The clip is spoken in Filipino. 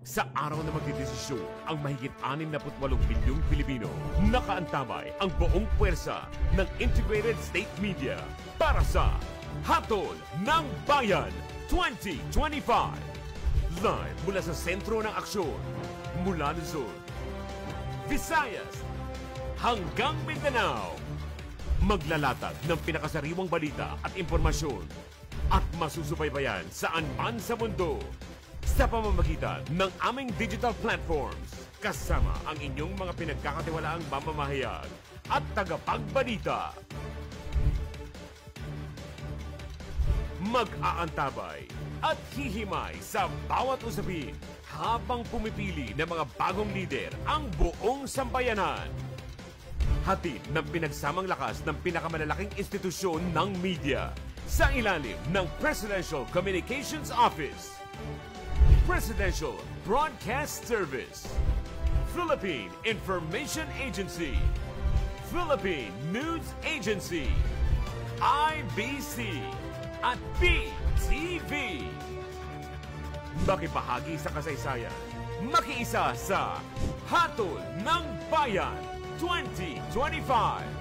Sa araw na magdidesisyon, ang mahigit 68 milyong Pilipino, nakaantabay ang buong puwersa ng Integrated State Media para sa Hatol ng Bayan 2025. Live mula sa sentro ng aksyon, mula Luzon, Visayas, hanggang Mindanao. Maglalatag ng pinakasariwang balita at impormasyon at masusubaybayan saan man sa mundo sa pamamagitan ng aming digital platforms, kasama ang inyong mga pinagkakatiwalaang mamamahayag at tagapagbalita. Mag-aantabay at hihimay sa bawat usapin habang pumipili ng mga bagong lider ang buong sambayanan. Hatid ng pinagsamang lakas ng pinakamalalaking institusyon ng media sa ilalim ng Presidential Communications Office, Presidential Broadcast Service, Philippine Information Agency, Philippine News Agency, IBC, at PTV. Makibahagi sa kasaysayan, makiisa sa Hatol ng Bayan 2025.